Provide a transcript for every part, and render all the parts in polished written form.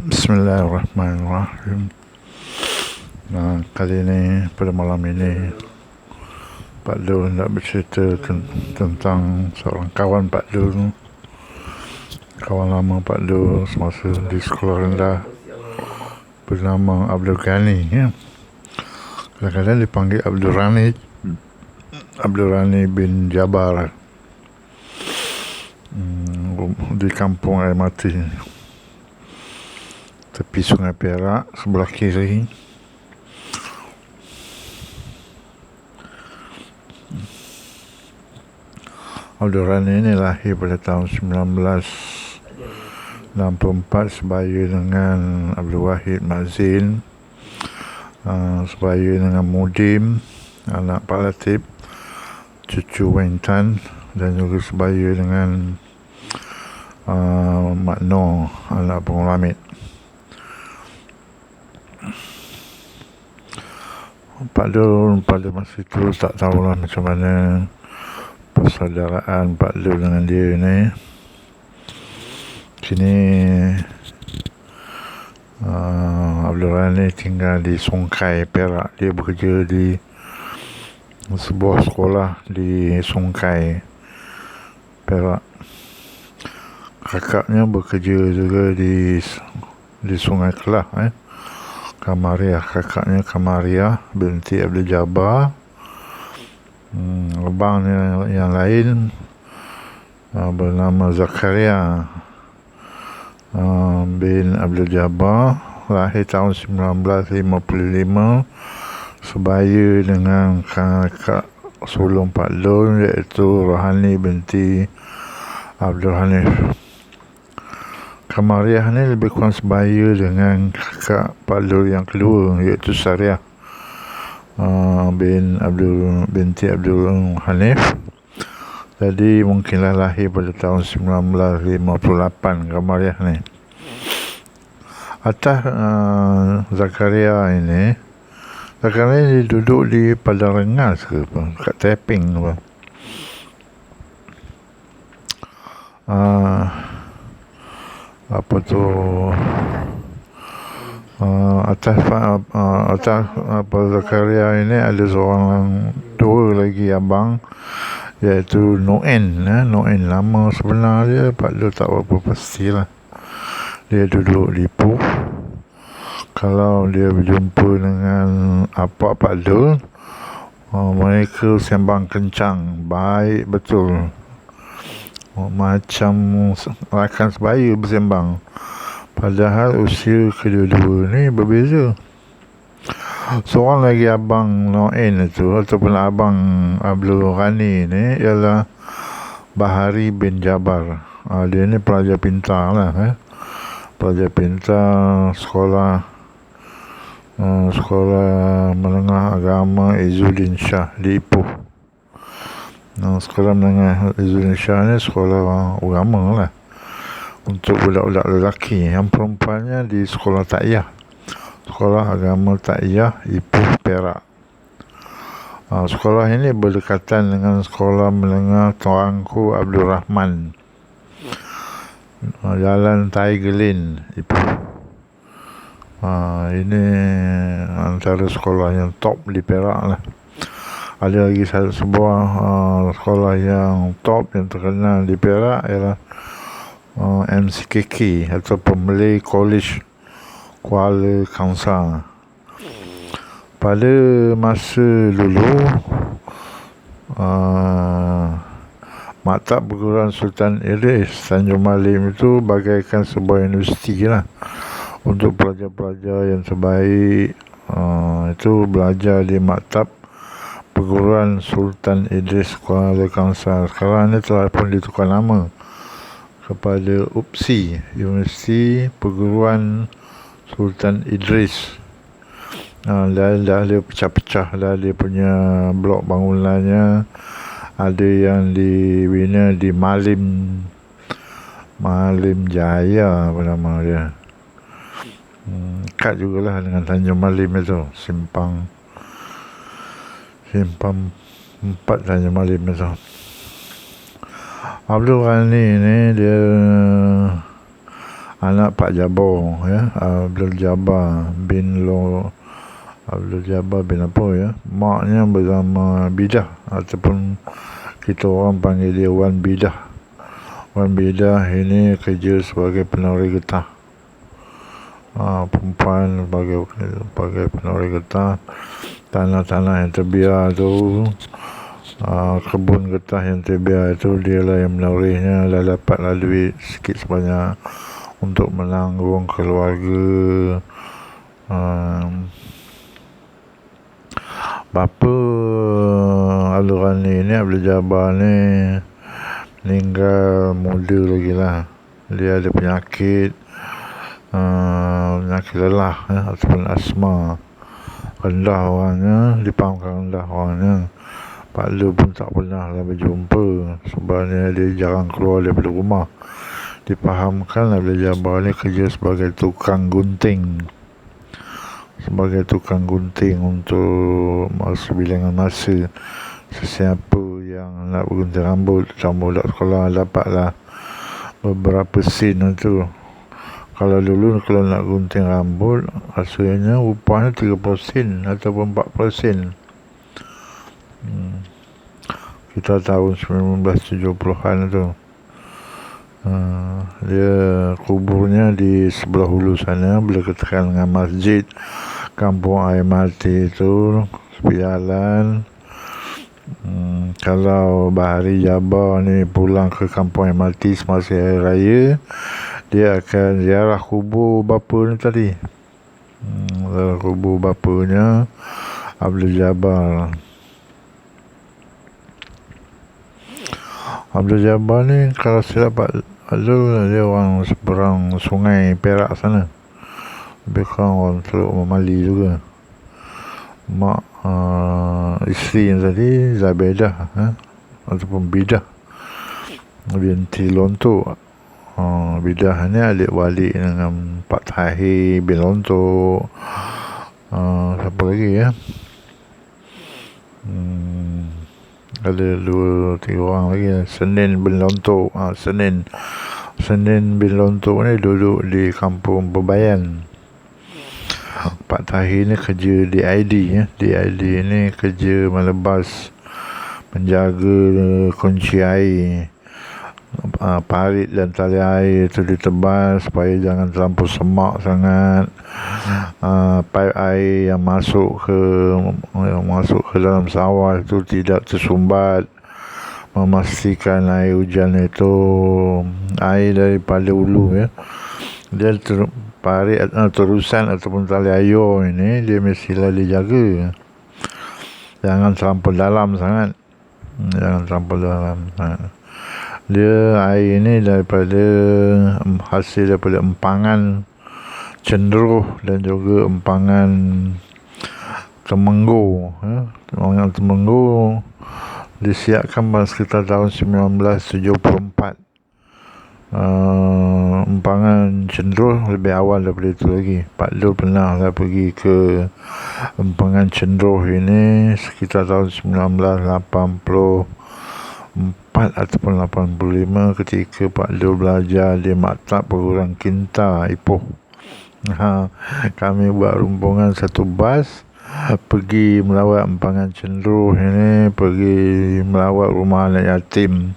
Bismillahirrahmanirrahim. Kali ini, pada malam ini, Pak Dul nak bercerita tentang seorang kawan Pak Dul, kawan lama Pak Dul semasa di sekolah rendah, bernama Abdul Ghani. Kadang-kadang dipanggil Abdul Rani bin Jabar, di kampung Air Mati, tepi Sungai Perak, sebelah kiri. Abdul Rani ini lahir pada tahun 1964, sebaya dengan Abdul Wahid Mazin, sebaya dengan Mudim, anak Pak Latif, cucu Weng Tan, dan juga sebaya dengan Mak Noh, anak Pengulamit. Pak Dul pada masa itu tak tahulah macam mana persaudaraan Pak Dul dengan dia ni. Kini Abdul Rani tinggal di Sungkai, Perak. Dia bekerja di sebuah sekolah di Sungkai, Perak. Kakaknya bekerja juga di Sungai Kelah, Kamariah. Kakaknya Kamariah binti Abdul Jabbar. Abangnya yang lain bernama Zakaria bin Abdul Jabbar, lahir tahun 1955, sebaya dengan kakak sulung Pak Dul, iaitu Rohani binti Abdul Hanif. Kamariah ni lebih kurang sebaya dengan kakak Pak Dul yang kedua, iaitu Sariah binti Abdul Hanif. Jadi mungkinlah lahir pada tahun 1958 Kamariah ni. Atas Zakaria ini duduk di Padang Rengas ke apa, kat Tapping apa. Atas Zakaria ini ada dua lagi abang, iaitu Noen. Noen nama sebenar dia Pak Dul tak berapa pastilah. Dia duduk di Ipoh. Kalau dia berjumpa dengan Pak Dul, mereka sembang kencang, baik betul, macam rakan sebaya bersembang. Padahal usia kedua-dua ni berbeza. Seorang lagi abang Noen itu, ataupun abang Abdul Ghani ni, ialah Bahari bin Jabar. Dia ni pelajar pintar lah, pelajar pintar sekolah menengah agama Izzuddin Shah di Ipoh. Sekolah menengah Izzuddin Shah ni sekolah agama lah, untuk budak-budak lelaki. Yang perempuannya di sekolah Takyah, sekolah agama Takyah Ipoh, Perak. Sekolah ini berdekatan dengan sekolah menengah Tuanku Abdul Rahman, Jalan Taigelin, Ipoh. Ini antara sekolah yang top di Perak lah. Ada lagi sebuah sekolah yang top, yang terkenal di Perak, ialah MCKK, atau Malay College Kuala Kangsar. Pada masa dulu, Maktab Perguruan Sultan Idris Tanjung Malim itu bagaikan sebuah universiti lah, untuk pelajar-pelajar yang terbaik. Itu belajar di Maktab Perguruan Sultan Idris Kuala Kangsar. Sekarang ni telah pun ditukar nama kepada UPSI, Universiti Perguruan Sultan Idris. Dah dia pecah-pecah dah dia punya blok bangunannya. Ada yang dibina di Malim Jaya, apa nama dia, dekat jugalah dengan Tanjung Malim itu, simpang 4 Tanjung Malim itu. Abdul Ghani ni dia anak Pak Jabar, ya, Abdul Jabbar bin Abdul Jabbar bin apa, ya, maknya bersama Bidah, ataupun kita orang panggil dia Wan Bidah. Wan Bidah ini kerja sebagai penari getah, perempuan sebagai penari getah. Tanah-tanah yang terbiar tu, kebun getah yang terbiar itu, dia lah yang menarinya, dah dapatlah duit sikit sebanyak untuk menanggung keluarga. Bapa Abdul Ghani ni, Abdul Jabbar ni, meninggal muda lagi lah. Dia ada penyakit lelah, ataupun asma. Rendah orangnya, dipahamkan rendah orangnya. Pak Lu pun tak pernah lah berjumpa, sebabnya dia jarang keluar daripada rumah. Dipahamkan Abdul Jabbar ni kerja sebagai tukang gunting, untuk masa bilangan masa. Sesiapa yang nak bergunting rambut sama budak sekolah dapatlah beberapa sen tu. Kalau dulu kalau nak gunting rambut, rasanya upahnya 30 sen ataupun 40 sen. Kita tahun 1970-an tu. Dia kuburnya di sebelah hulu sana, berdekatan dengan masjid Kampung Air Mati itu, sepialan. Kalau Bahari Jabbar ni pulang ke Kampung Air Mati semasa Hari Raya, dia akan ziarah kubur bapa ni tadi. Kubur bapanya Abdul Jabbar. Abdul Jabbar ni, kalau silap Pak Abdul, dia orang seberang Sungai Perak sana. Lebih kurang orang Teluk Memali juga. Mak isteri yang tadi Zabedah, ataupun Bidah binti Lontok. Bidah ni adik balik dengan Pak Tahir bin Lontok. Siapa lagi, ya? Ada 2-3 orang lagi, Senin bin Lontok. Senin bin Lontok ni duduk di Kampung Berbayan. Pak Tahir ni kerja DID, ya. DID ni kerja melebas, menjaga kunci air. Parit dan tali air itu ditebas supaya jangan terlampau semak sangat. Paip air yang masuk ke dalam sawah itu tidak tersumbat. Memastikan air hujan itu air daripada hulu, ya. Dia parit terusan ataupun tali air ini, dia mestilah dijaga. Jangan terlampau dalam sangat. Dia air ini hasil daripada empangan cenderuh dan juga empangan temenggu. Empangan temenggu disiapkan pada sekitar tahun 1974. Empangan cenderuh lebih awal daripada itu lagi. Pak Dul pernah lah pergi ke empangan cenderuh ini sekitar tahun 1984 ataupun 85, ketika Pak Dul belajar di Maktab Perguruan Kinta, Ipoh. Kami buat rombongan satu bas pergi melawat empangan cenderuh ini, pergi melawat rumah anak yatim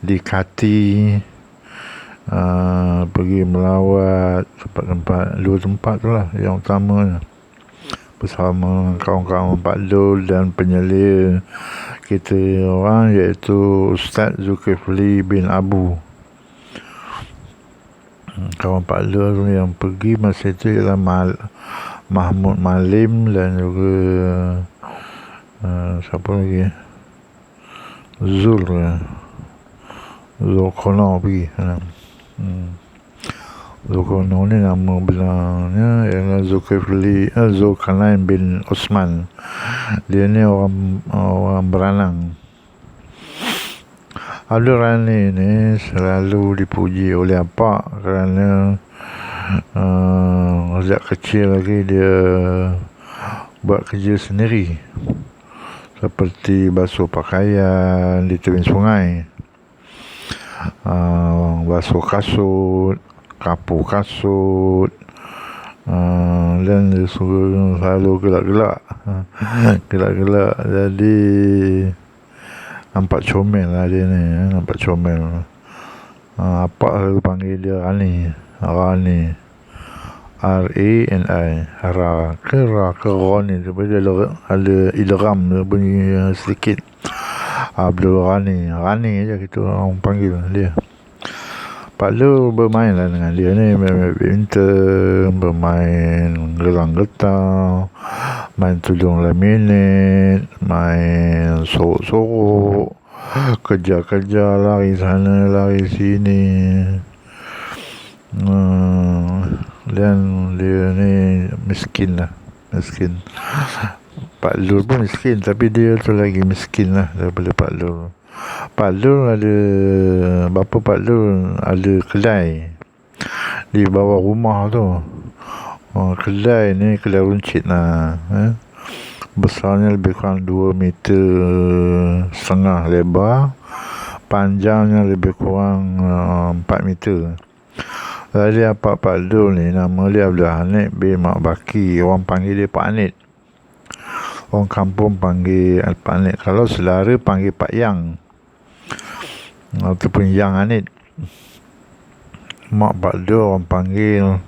di Kati, pergi melawat dua tempat tu lah yang utamanya, bersama kawan-kawan Pak Dul dan penyelia kita orang, iaitu Ustaz Zulkifli bin Abu. Kawan Pak Dul yang pergi masa itu ialah Mahmud Malim dan juga siapa lagi, Zulkono pergi. Zulkono ni nama benarnya ialah Zulkarnain bin Osman. Dia ni orang Beranang. Abdul Ghani ni selalu dipuji oleh Pak kerana sejak kecil lagi dia buat kerja sendiri, seperti basuh pakaian di tepi sungai, basuh kasut, kapur kasut, dan dia suruh selalu gelak-gelak. Gelak-gelak, jadi nampak comel lah dia ni, nampak comel. Apa selalu panggil dia Rani, R-A-N-I, Ra ke Rani, tapi dia ada idgham dia bunyi sedikit. Abdul Rani je kita orang panggil dia. Pak Lu bermain lah dengan dia ni, main badminton, bermain gelang getah, main tudung laminate, main sorok-sorok, kejar-kejar, lari sana lari sini. Dan dia ni miskin. Pak Lul pun miskin, tapi dia tu lagi miskin lah daripada Pak Lul. Pak Lul ada, bapa Pak Lul ada kedai di bawah rumah tu. Kedai ni kedai runcit lah. Besarnya lebih kurang 2,5 meter lebar, panjangnya lebih kurang 4 meter. Jadi Pak Lul ni nama dia Abdul Hanif bin Mak Baki, orang panggil dia Pak Anit. Orang kampung panggil Pak Anit. Kalau saudara panggil Pak Yang ataupun Yang Anit. Mak Pak Lul orang panggil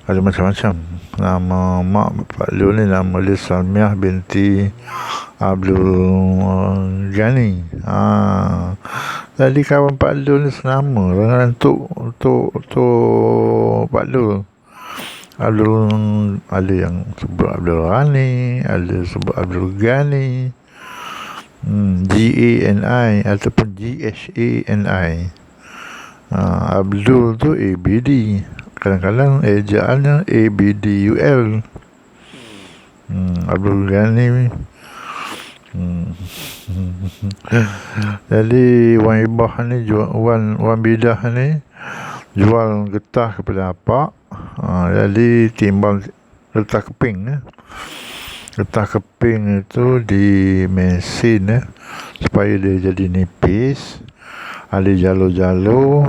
ada macam-macam. Nama mak Pak Lul ni nama dia Salmiah binti Abdul Ghani. Jadi kawan Pak Lul ni senama dengan Tok Pak Lul. Ada yang sebut Abdul Ghani, ada sebut Abdul Ghani, G-A-N-I ataupun G-H-A-N-I. Abdul tu A-B-D, kadang-kadang ejaannya A-B-D-U-L. Abdul Ghani. Jadi Wan Ibah ni Wan Bidah ni jual getah kepada apa. Jadi timbang getah keping. Getah keping itu di mesin supaya dia jadi nipis. Ada jalur-jalur.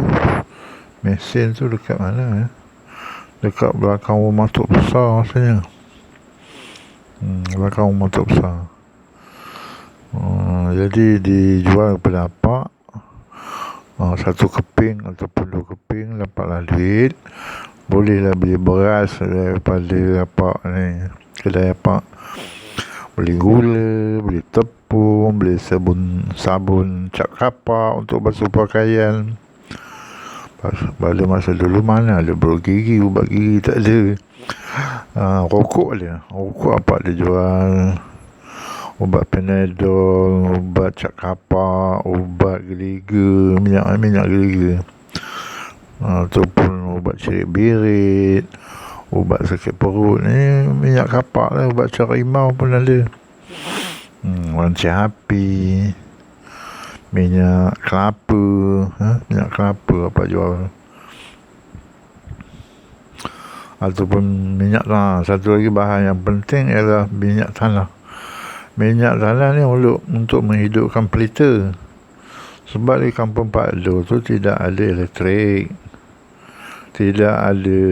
Mesin tu dekat mana? Dekat belakang rumah Tok Besar rasanya. Belakang rumah Tok Besar. Jadi dijual kepada apa? Satu keping ataupun 2 keping dapatlah duit. Bolehlah beli beras daripada apa ni, kedai apa. Beli gula, beli tepung, beli sabun cap kapak untuk basuh pakaian. Pada masa dulu mana ada beruk gigi, ubat gigi tak ada. Rokok dia. Rokok apa dia jual? Ubat Panadol, ubat cap kapak, ubat geliga, minyak geliga. Ataupun ubat cerit birit, ubat sakit perut ni, minyak kapak lah. Ubat carimau pun ada. Rancik api, minyak kelapa. Minyak kelapa apa jual. Ataupun minyak tanah. Satu lagi bahan yang penting ialah minyak tanah. Minyak tanah ni untuk menghidupkan pelita. Sebab di kampung Pak Lul tu tidak ada elektrik, tidak ada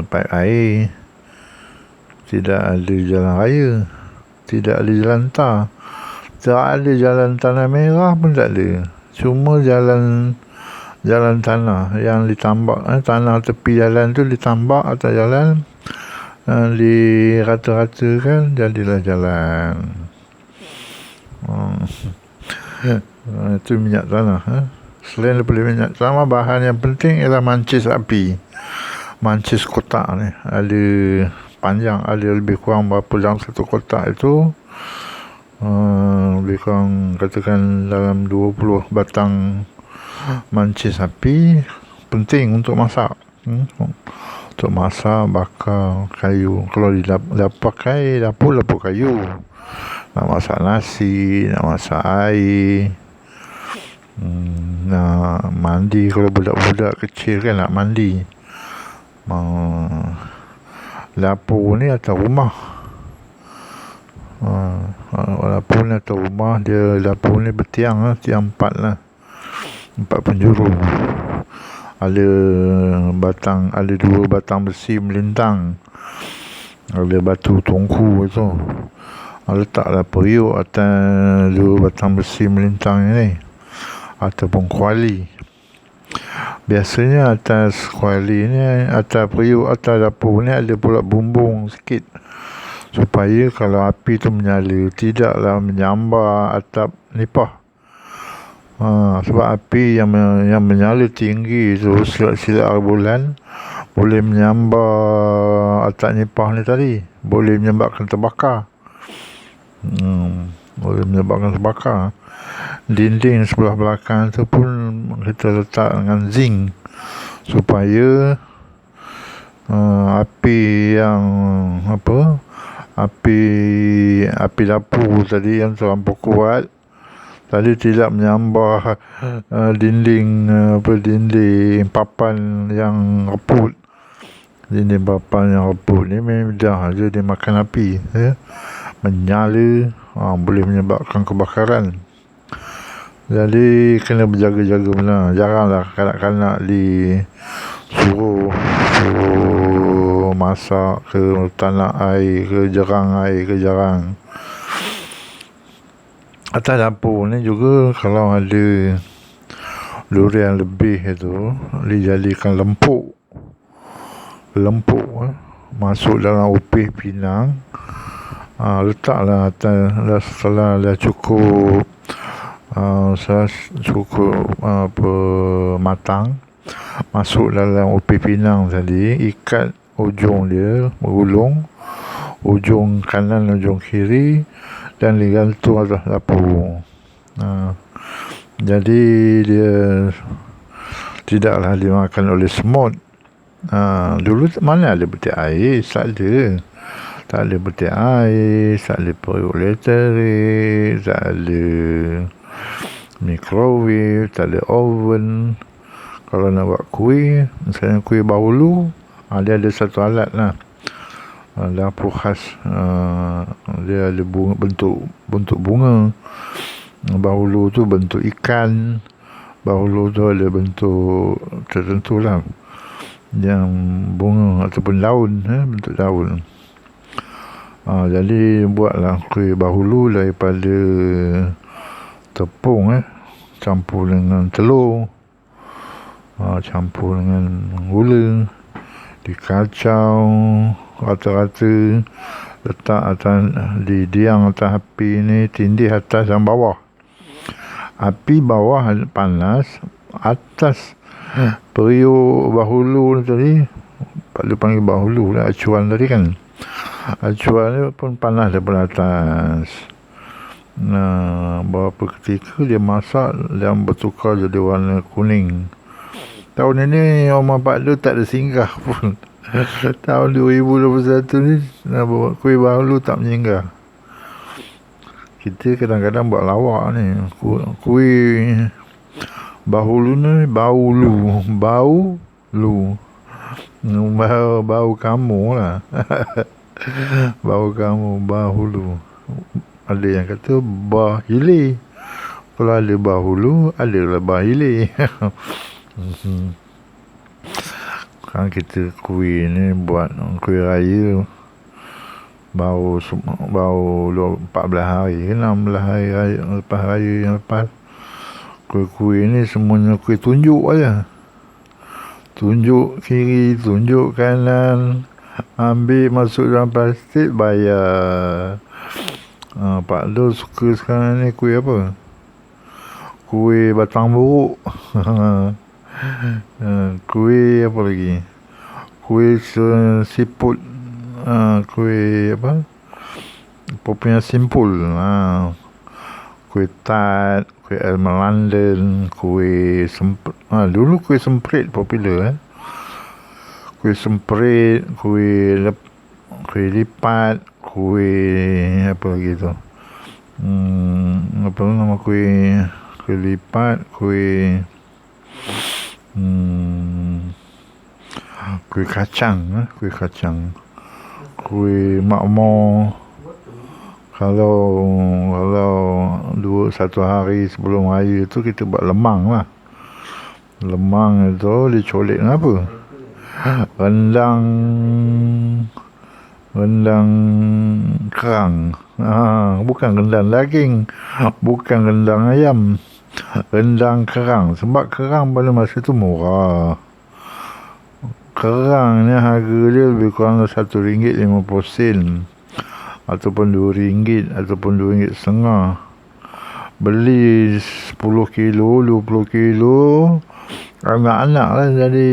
paip air, tidak ada jalan raya, tidak ada jalan tar, tak ada jalan tanah merah pun tak ada. Cuma jalan tanah yang ditambak, tanah tepi jalan tu ditambak atas jalan, dirata-ratakan, jadilah jalan. Itu minyak tanah. Selain daripada minyak tanah, bahan yang penting ialah mancis api. Mancis kotak ni ada panjang, ada lebih kurang berapa dalam satu kotak itu, lebih kurang katakan dalam 20 batang mancis api. Penting untuk masak. Untuk masak, bakar kayu. Kalau pakai dapur kayu, nak masak nasi, nak masak air, nak mandi. Kalau budak-budak kecil kan nak mandi, dapur ni atas rumah. Dapur ni atas rumah dia. Dapur ni bertiang lah, tiang 4 lah, 4 penjuru. ada ada 2 batang besi melintang, ada batu tongku tu. Letaklah periuk atas 2 batang besi melintang ni ataupun kuali. Biasanya atas kuali ni, atas periuk, atas dapur ni ada pula bumbung sikit, supaya kalau api tu menyala tidaklah menyambar atap nipah. Sebab api yang menyala tinggi tu silap-silap bulan boleh menyambar atap nipah ni tadi, boleh menyebabkan terbakar. Boleh menyebabkan terbakar. Dinding sebelah belakang tu pun kita letak dengan zinc, supaya api yang api dapur tadi yang terlampau kuat tadi tidak menyambar dinding papan yang reput. Dinding papan yang reput ni mudah je dia makan api, menyala, boleh menyebabkan kebakaran. Jadi kena berjaga-jaga benar. Jaranglah kanak-kanak suruh masak ke tanah air ke jarang. Atas dapur ni juga kalau ada durian lebih itu dijadikan lempuk, masuk dalam upih pinang. Letaklah atas, setelah dah cukup matang, masuk dalam upih pinang tadi, ikat ujung dia, bergulung ujung kanan, ujung kiri, dan digantung atas dapur. Jadi dia tidaklah dimakan oleh semut. Dulu mana ada betik air, tak ada betik air, tak ada periuk elektrik, tak ada microwave, tak ada oven. Kalau nak buat kuih, misalnya kuih bahulu, dia ada satu alat lah, dapur khas. Dia ada bentuk bunga. Bahulu tu bentuk ikan. Bahulu tu ada bentuk tertentu lah, yang bunga ataupun daun, bentuk daun. Jadi buatlah kuih bahulu daripada tepung, campur dengan telur, campur dengan gula, dikacau rata-rata, letak atas, didiam atas api ni, tindih atas dan bawah. Api bawah panas, atas periuk bahulu tadi, dia panggil bahulu lah, acuan tadi kan. Acuan ni pun panas daripada atas. Beberapa ketika dia masak dan bertukar jadi warna kuning. Tahun ini Omar Pak Du tak ada singgah pun. Tahun 2021 ni kuih bahulu tak menyinggah. Kita kadang-kadang buat lawak ni. Kuih bahulu ni bau kamu lah. Bau kamu, bahulu. Ada yang kata bahili. Kalau ada bahulu, adalah bahili. Kan kita kuih ni buat kuih raya, baru 14 hari ke 16 hari lepas raya yang lepas. Kuih-kuih ni semuanya kuih tunjuk aja. Tunjuk kiri, tunjuk kanan, ambil masuk dalam plastik, bayar. Pak Do suka sekarang ni kuih apa? Kuih batang buruk. Kuih apa lagi? Kuih siput. Kuih apa? Punya simpul. Kuih tart, kuih almond London, kuih dulu kuih semprit popular. Kuih semprit, kuih lipat, kuih apa lagi tu? Apa nama kuih lipat, kuih kacang, kuih makmur. Kalau 1 hari sebelum raya tu kita buat lemang lah. Lemang itu dicolik dengan apa? Rendang kerang. Bukan rendang daging, bukan rendang ayam, rendang kerang. Sebab kerang pada masa tu murah. Kerang ni harga dia lebih kurang RM1.50 ataupun RM2 ataupun RM2.50. Beli 10 kilo, 20 kilo, anak-anak lah jadi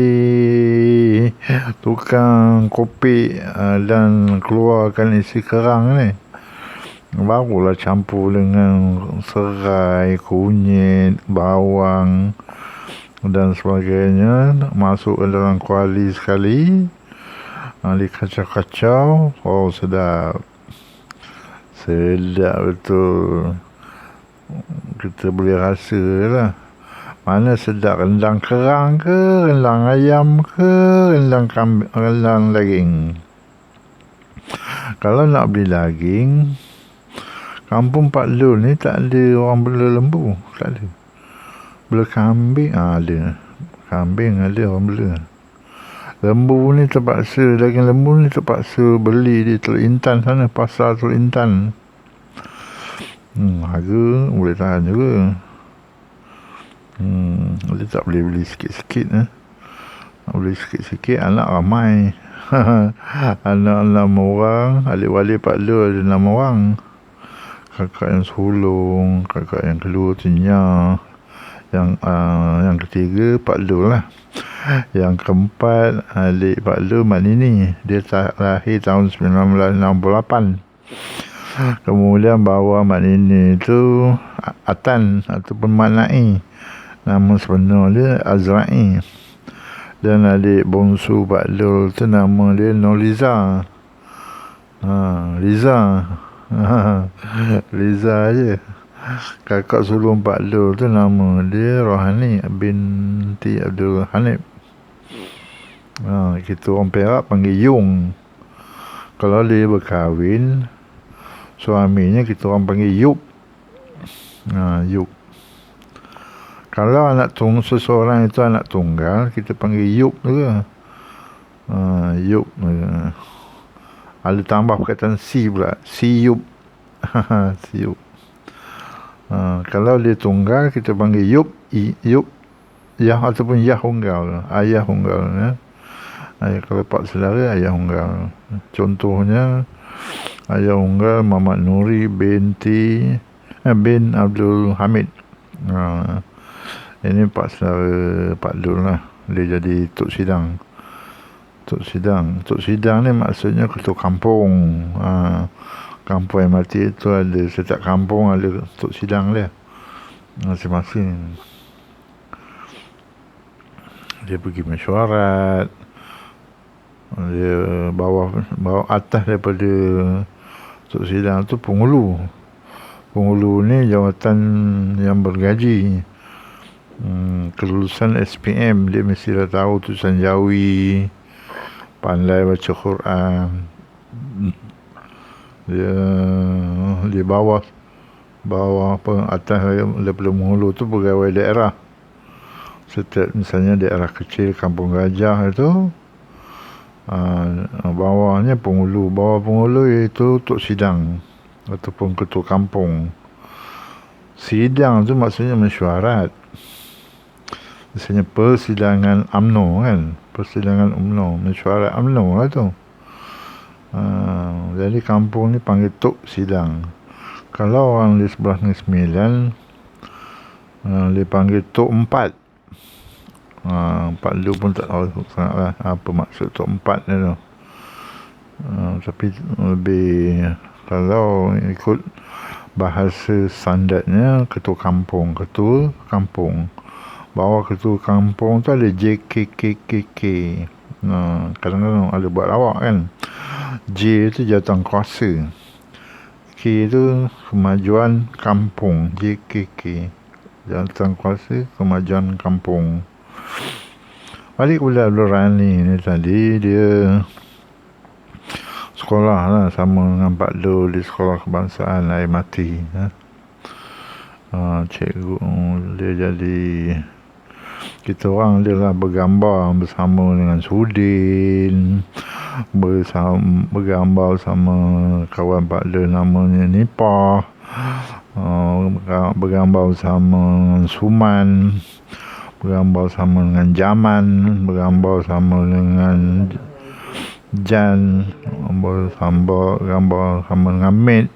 tukang kopi dan keluarkan isi kerang ni. Barulah campur dengan serai, kunyit, bawang dan sebagainya, masuk ke dalam kuali sekali, dikacau-kacau. Oh, sedap betul. Kita boleh rasa lah mana sedap, rendang kerang ke, rendang ayam ke, rendang daging. Kalau nak beli daging, kampung Pak Lul ni tak ada orang bela lembu, tak ada. Bela kambing ada, kambing ada orang bela. Lembu ni terpaksa, daging lembu ni terpaksa beli di Teluk Intan sana, pasar Teluk Intan. Harga boleh tahan juga. Dia tak boleh beli sikit-sikit. Nak beli sikit-sikit, anak ramai. Anak 6 orang, adik-adik Pak Lul ada 6 orang. Kakak yang sulung, kakak yang kedua tu Nya, yang ketiga Pak Lul lah. Yang keempat adik Pak Lul, Mak Nini. Dia lahir tahun 1968. Kemudian bawah Mak Nini tu Atan ataupun Mak Nai. Nama sebenar dia Azra'i. Dan adik bongsu Pak Lul tu nama dia Noliza. Liza je. Kakak sulung Pak Lul tu nama dia Rohani binti Abdul Hanif. Kita orang Perak panggil Yung. Kalau dia berkahwin, suaminya kita orang panggil Yup. Yup. Kalau seseorang itu anak tunggal, kita panggil Yup juga. Yup. Ada tambah perkataan si pula, si Yup. Si Yup. Kalau dia tunggal, kita panggil Yup, Yup, Yah ataupun Yah unggal, ayah unggal. Kalau pak saudara, ayah unggal. Contohnya, ayah unggal Muhammad Nuri bin Abdul Hamid. Ini pak saudara Pak Lul lah. Dia jadi Tok Sidang. Tok Sidang ni maksudnya ketua kampung. Kampung MRT itu ada, setiap kampung ada Tok Sidang dia masing-masing. Dia pergi mesyuarat, dia bawah atas daripada Tok Sidang tu penghulu ni jawatan yang bergaji. Kelulusan SPM dia mesti dah tahu tulisan Jawi, pandai baca Quran. Dia bawah apa, atas daripada penghulu tu pegawai daerah. Setiap misalnya daerah kecil Kampung Gajah itu, bawahnya penghulu. Bawah penghulu iaitu Tok Sidang ataupun ketua kampung. Sidang tu maksudnya mesyuarat. Misalnya persidangan UMNO kan, persidangan UMNO, mesyuarat UMNO lah tu. Jadi kampung ni panggil Tok Sidang. Kalau orang di sebelah Negeri Sembilan, dia panggil Tok Empat. Pak Lul pun tak tahu sangatlah apa maksud Tok Empat ni tu. Tapi lebih, kalau ikut bahasa standardnya, ketua kampung. Bawah ketua kampung tu ada JKKKK. Kadang-kadang ada buat lawak kan. J tu jawatan kuasa, K tu kemajuan kampung. JKK, jawatan kuasa kemajuan kampung. Balik kepada Abdul Rani ni tadi, dia sekolah lah sama dengan Pak Lul di sekolah kebangsaan Air Mati. Cikgu dia jadi kita orang adalah bergambar bersama dengan Sudin, bergambar sama kawan partner namanya Nipah, bergambar bersama Suman, bergambar sama dengan Jaman, bergambar sama dengan Jan, gambar sama dengan Mate.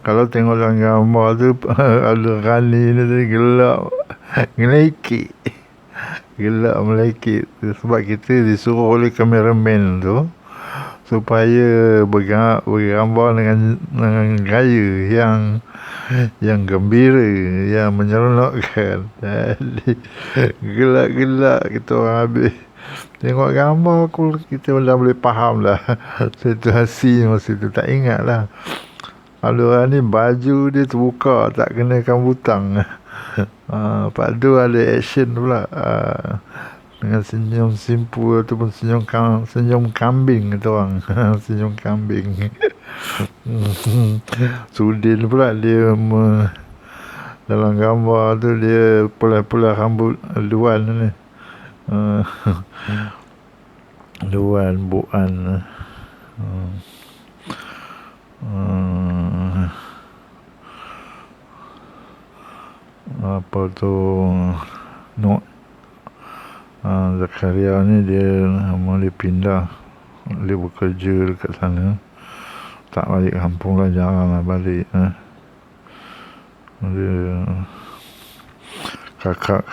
Kalau tengok dalam gambar tu Abdul Ghani ni tadi gelap melekit sebab kita disuruh oleh kameraman tu supaya bergambar dengan gaya yang gembira, yang menyeronokkan. Jadi gelak kita orang habis tengok gambar kita dah boleh faham lah situasi masa tu. Tak ingat lah Abdul Ghani baju dia terbuka, tak kenakan butang. Pak Du ada action pula, dengan senyum simpu ataupun senyum kambing kata orang. Senyum kambing. Sudin pula dia dalam gambar tu dia pula rambut luan ni. Luan buan. Apa tu Zakaria ni dia pindah, dia bekerja dekat sana, tak balik kampung lah, jarang lah balik. Dia kakak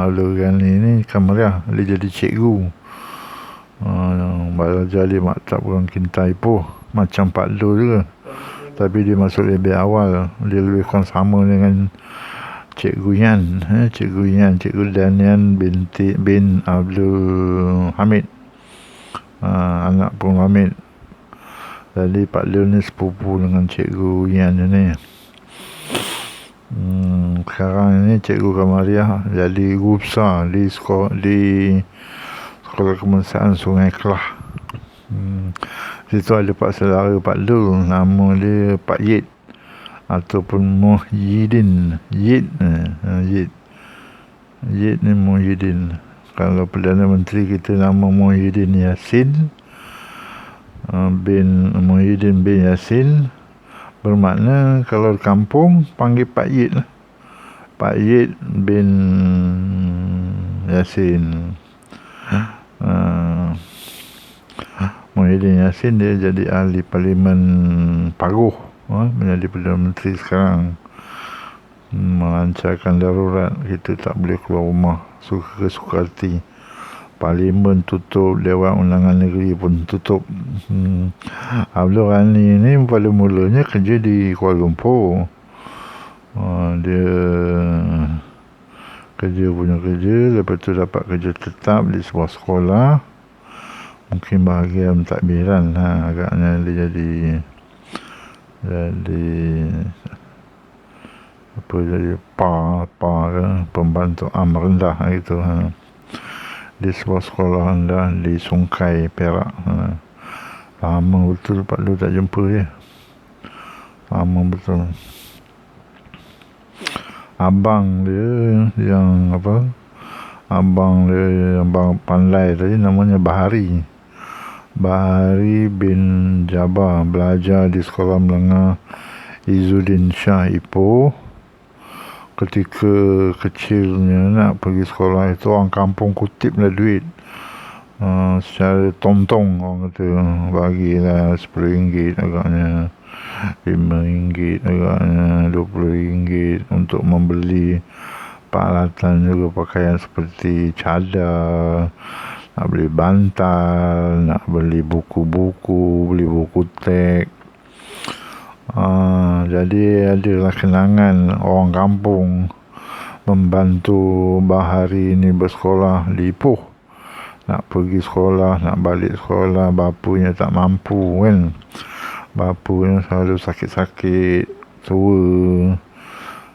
Abdul Ghani ni Kamariah, dia jadi cikgu, belajar di maktab orang Kintai Ipoh macam Pak Du juga, tapi dia masuk lebih awal. Dia lebih kurang sama dengan Cikgu Danian bin Abdul Hamid, anak Pung Hamid. Jadi Pak Du ni sepupu dengan Cikgu Yan ni. Sekarang ni Cikgu Kamariah jadi guru besar di Sekolah Kebangsaan Sungai Kelah. Situ ada Pak Saudara Pak Du, nama dia Pak Yid ataupun Muhyiddin. Yid ni Muhyiddin. Kalau Perdana Menteri kita nama Muhyiddin Muhyiddin bin Yassin, bermakna kalau kampung panggil Pak Yid lah. Pak Yid bin Yassin. Muhyiddin Yassin dia jadi ahli parlimen Paguh, menjadi Perdana Menteri sekarang, melancarkan darurat. Kita tak boleh keluar rumah suka hati. Parlimen tutup, Dewan Undangan Negeri pun tutup. Abdul Ghani ni pada mulanya kerja di Kuala Lumpur. Dia kerja, lepas tu dapat kerja tetap di sebuah sekolah, mungkin bahagian mentadbiran lah agaknya. Dia jadi pembantu am rendah gitu, di sebuah sekolah rendah di Sungkai, Perak. Lama betul Pak Du tak jumpa dia, lama betul. Abang dia yang pandai tadi namanya Bahari bin Jabar, belajar di Sekolah Menengah Izzuddin Shah Ipoh. Ketika kecilnya nak pergi sekolah itu, orang kampung kutiplah duit secara tong-tong, orang kata bagilah RM10 agaknya, RM5 agaknya, RM20 untuk membeli peralatan juga, pakaian seperti cadar, nak beli bantal, nak beli buku-buku, beli buku teks. Jadi adalah kenangan orang kampung membantu Bahari ini bersekolah di Ipoh. Nak pergi sekolah, nak balik sekolah, bapunya tak mampu kan. Bapunya selalu sakit-sakit, tua,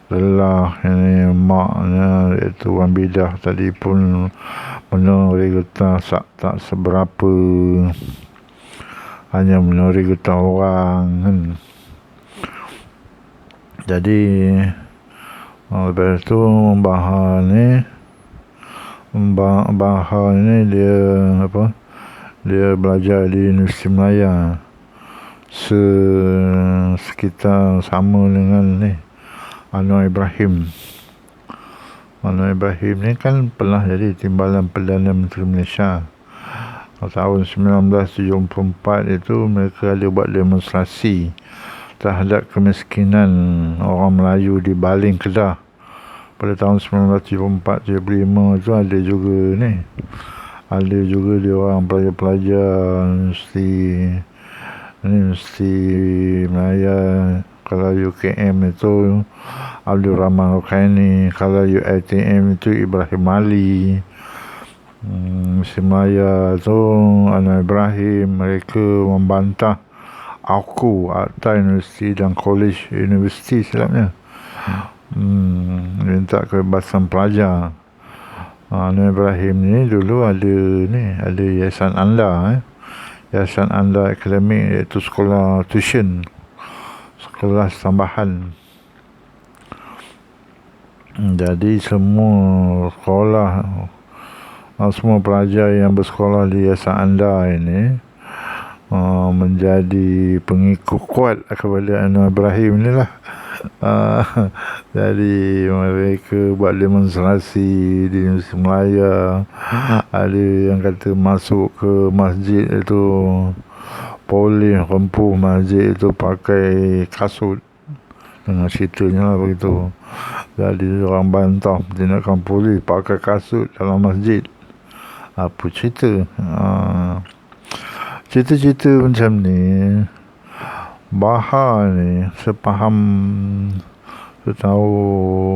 lelah. Ini maknya, iaitu orang bidah tadi pun menori getah tak seberapa, hanya menori getah orang kan. Jadi Lepas tu Bahar ni dia dia belajar di Universiti Melaya sekitar sama dengan ni Anwar Ibrahim ni kan pernah jadi Timbalan Perdana Menteri Malaysia. Tahun 1974 itu mereka ada buat demonstrasi terhadap kemiskinan orang Melayu di Baling, Kedah. Pada tahun 1974-75 itu ada juga dia orang pelajar-pelajar Universiti Melaya. Kalau UKM itu Abdul Rahman Rukaini, kalau UiTM itu Ibrahim Ali. Universiti Melaya tu Anwar Ibrahim, mereka membantah Akta Universiti dan College Universiti silapnya. Minta kebebasan pelajar. Anwar Ibrahim ni dulu ada Yayasan Anda, Yayasan Anda Akademik, iaitu sekolah tuition, sekolah tambahan. Jadi semua pelajar yang bersekolah di Yayasan Anda ini menjadi pengikut kuat kepada Anwar Ibrahim ni lah. Jadi mereka buat demonstrasi di Universiti Melaya. Ada yang kata masuk ke masjid itu, polis rempuh masjid itu pakai kasut, dengan ceritanya lah begitu. Jadi orang bantah tindakan polis pakai kasut dalam masjid. Apa cerita? Cerita-cerita macam ni, Bahar ni setahu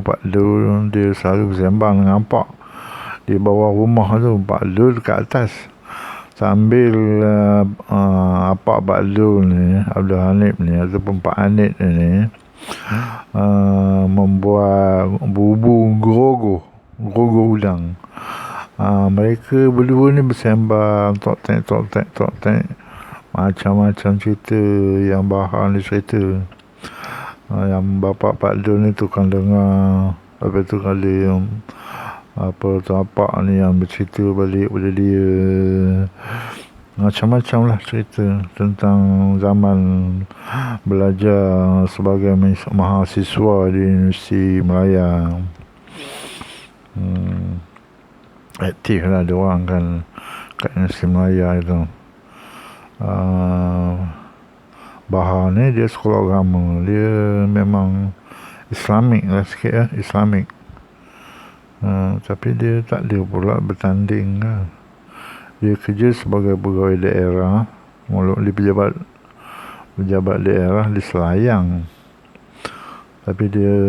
Pak Dul, dia selalu bersembang dengan Pak di bawah rumah tu. Pak Dul dekat atas sambil Pak Dul ni, Abdul Hanif ni ataupun Pak Hanif ni membuat bubur gerogoh udang. Mereka berdua ni bersembang, tok tek macam-macam cerita yang Bahar ni cerita. Yang bapa Pak Dul ni tukang dengar. Lepas tu kali Pak ni yang bercerita balik pada dia. Macam-macam lah cerita tentang zaman belajar sebagai mahasiswa di Universiti Melaya. Aktif lah dia orang kan kat Universiti Melaya itu. Bahar ni dia sekolah agama, dia memang Islamik lah sikit ya, Islamik. Tapi dia tak ada pula bertanding lah. Dia kerja sebagai pegawai daerah, di pejabat daerah di Selayang. Tapi dia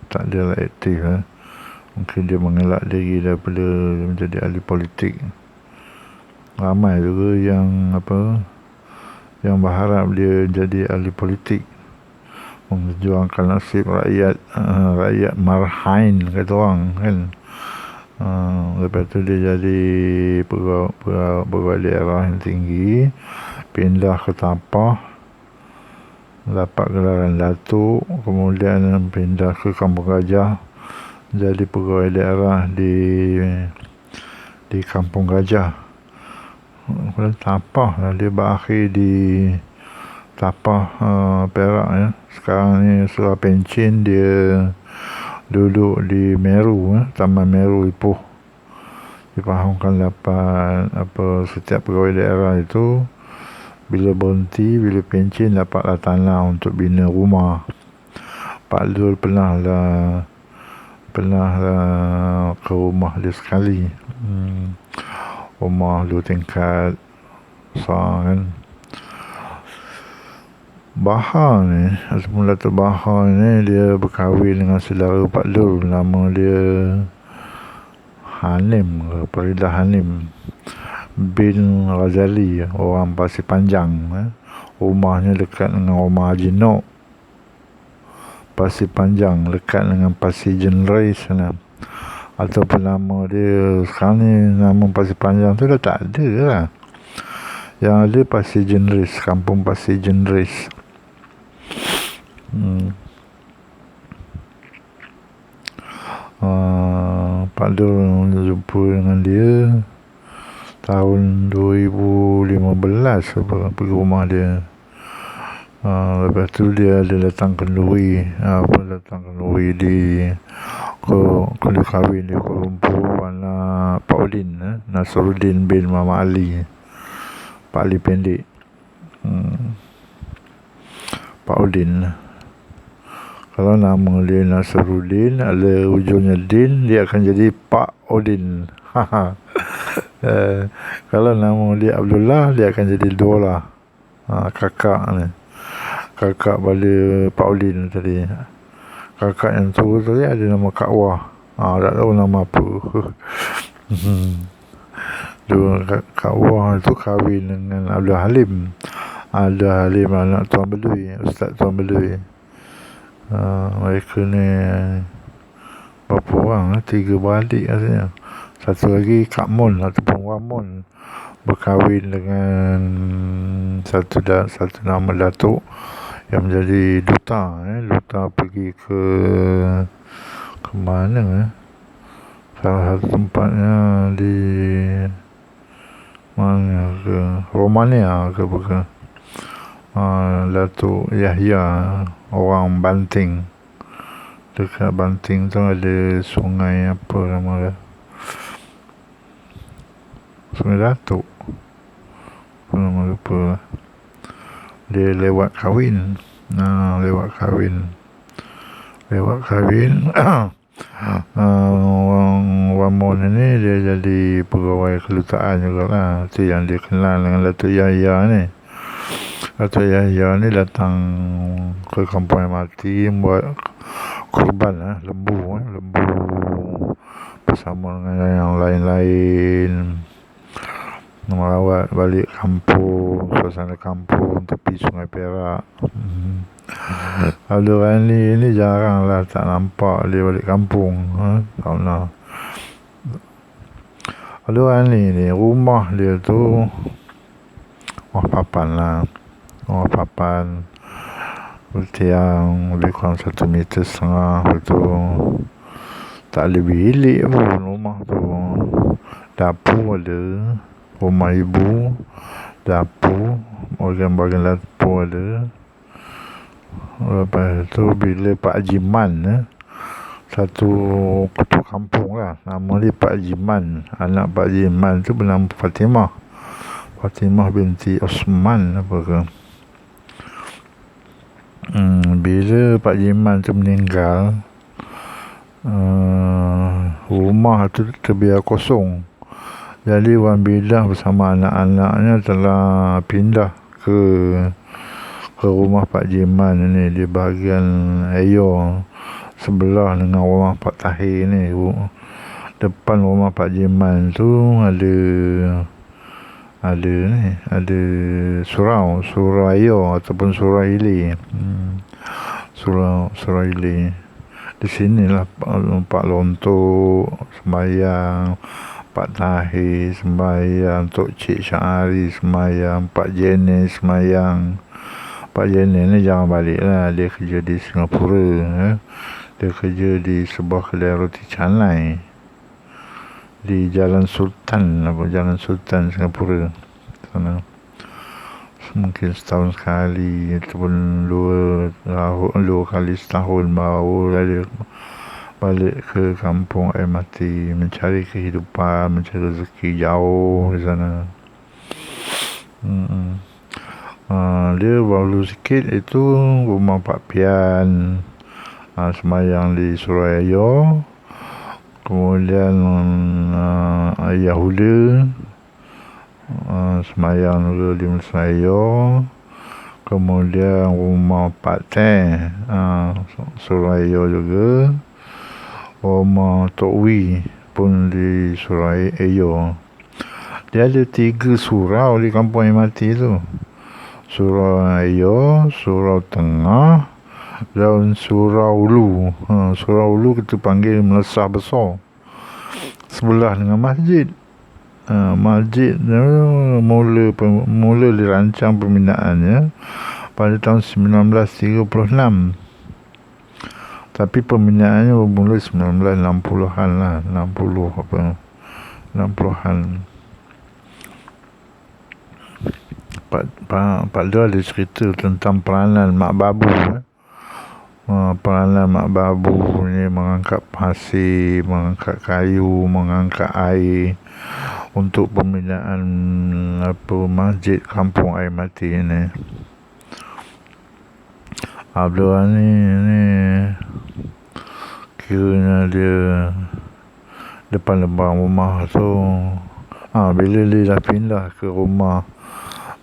tak ada lah aktif lah. Mungkin dia mengelak diri daripada menjadi ahli politik. Ramai juga yang berharap dia jadi ahli politik, memperjuangkan nasib rakyat marhain kata orang kan. Lepas tu dia jadi pegawai daerah yang tinggi, pindah ke Tapah, dapat gelaran Datuk, kemudian pindah ke Kampung Gajah, jadi pegawai daerah di Kampung Gajah. Tapah lah, dia berakhir di Tapah Perak ya. Sekarang ni setelah pencen dia duduk di Meru, Taman Meru Ipoh. Difahamkan dapat setiap pegawai daerah itu bila berhenti, bila pencen dapatlah tanah untuk bina rumah. Pak Dul pernah ke rumah dia sekali. Rumah 2 tingkat besar kan. Bahar ni, ataupun Datuk Bahar ni, dia berkahwin dengan saudara Pak Dul, nama dia Hanim, Farida Hanim bin Razali, orang Pasir Panjang. Rumahnya dekat dengan rumah Haji Nok, Pasir Panjang, dekat dengan Pasir Jenrais sana. Ataupun nama dia sekarang ni, nama Pasir Panjang tu dah tak ada lah. Yang ada Pasir Jenrais, kampung Pasir Jenrais. Pak Dul jumpa dengan dia tahun 2015 pergi rumah dia. Lepas tu dia ada datang kenduri di kahwin di Kuala Lumpur, anak Pak Udin, Nasruddin bin Muhammad Ali, Pak Ali pendek. Pak Udin, kalau nama dia Nasruddin ada ujungnya Din, dia akan jadi Pak Udin. Kalau nama dia Abdullah, dia akan jadi Dola, kakak pada Pak Udin tadi. Kakak yang tua tadi ada nama Kak Wah, tak tahu nama apa. Kak Wah itu kahwin dengan Abdul Halim. Anak Tuan Belui, Ustaz Tuan Belui. Mereka ni berapa orang? 3 beradik rasanya. Satu lagi Kak Mun ataupun Wamun berkahwin dengan satu nama datuk yang menjadi duta. Duta pergi ke mana? Salah satu tempatnya di mana ke Romania ke bukan? Datuk Yahya, orang Banting. Dekat Banting tu ada sungai apa nama dia? Sungai Datuk. Apa nama lupa. Dia lewat kahwin. Orang Mon ni dia jadi pegawai kedutaan jugalah. Tu yang dia kenal dengan Datuk Yahya ni. Datuk Yahya ni datang ke kampung MRT buat korban lembu bersama dengan yang lain-lain, merawat balik kampung, suasana kampung tepi Sungai Perak. Abdul Ghani ni jarang lah tak nampak dia balik kampung. Tak pernah. Abdul Ghani ni rumah dia tu Rumah papan bertiang lebih kurang 1,5 meter betul. Tak ada bilik pun rumah tu. Dapur ada, rumah ibu, dapur, bahagian dapur ada. Lepas tu bila Pak Haji Man, satu ketua kampung lah, nama dia Pak Haji Man. Anak Pak Haji Man tu bernama Fatimah binti Osman apa ke. Bila Pak Jiman tu meninggal, rumah tu terbiar kosong. Jadi Wan Bidah bersama anak-anaknya telah pindah ke rumah Pak Jiman ni di bahagian Ayo, sebelah dengan rumah Pak Tahir ni. Depan rumah Pak Jiman tu ada surau Ayo ataupun surau Ili. Surau Ili. Di sinilah Pak Lontok sembahyang, Pak Tahir sembahyang, Tok Cik Syahari sembahyang, Pak Jenis sembahyang. Pak Jenis ni jangan balik lah, dia kerja di Singapura. Dia kerja di sebuah kedai roti canai di Jalan Sultan Singapura sana. Mungkin setahun sekali ataupun dua kali setahun baru dia balik ke kampung MRT mencari kehidupan, mencari rezeki jauh di sana. Dia baru sikit itu rumah Pak Pian, sembahyang di Suraya. Kemudian Ayah Huda sembahyang juga di Melayu. Kemudian rumah Pak Teh Suraya juga. Rumah Tok Wi pun di Suraya. Dia ada 3 surau di kampung MRT tu. Surau Ayo, Surau Tengah dan Surau Ulu. Surau Ulu kita panggil Melesah Besar, sebelah dengan masjid. Masjid mula dirancang pembinaannya pada tahun 1936. Tapi pembinaannya bermula 1960-an lah, 60-an. Pak Dul ada cerita tentang peranan Mak Babu. Peranan Mak Babu ni mengangkat pasir, mengangkat kayu, mengangkat air untuk pembinaan masjid kampung air mati ni. Abdul Ghani ni kiranya dia depan rumah tu, bila dia dah pindah ke rumah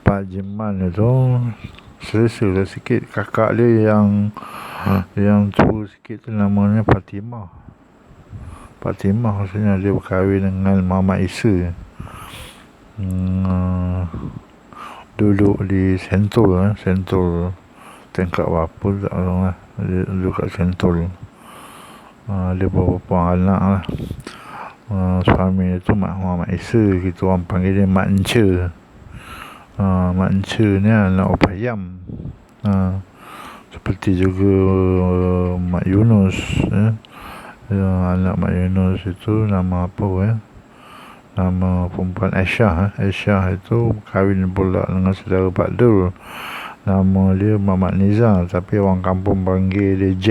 Pak Jiman tu, selesa lah sikit. Kakak dia yang tua sikit tu namanya Fatimah maksudnya dia berkahwin dengan Muhammad Isa. Duduk di Sentul tingkat berapa tak tahu lah, dia duduk kat Sentul. Dia beberapa anak lah. Suami dia tu Muhammad Isa, kita orang panggil dia Mak Ence. Mak Ence ni anak Opayam. Seperti juga Mak Yunus. Anak Mak Yunus itu nama apa nama perempuan Aisyah itu kahwin pula dengan saudara Pak Dul. Nama dia Muhammad Nizar, tapi orang kampung panggil dia J.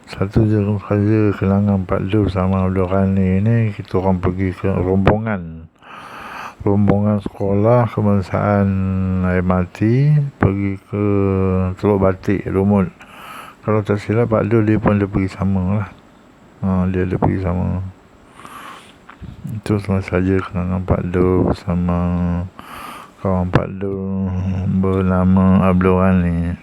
Satu je saja kenangan Pak Dul sama Abdul Ghani ni, kita orang pergi ke rombongan sekolah kebangsaan air mati, pergi ke Teluk Batik, Lumut. Kalau tak silap Pak Dul dia pun dia pergi sama lah. Dia pergi sama. Itu semua saja kenangan Pak Dul bersama kawan Pak Dul bernama Abdul Ghani.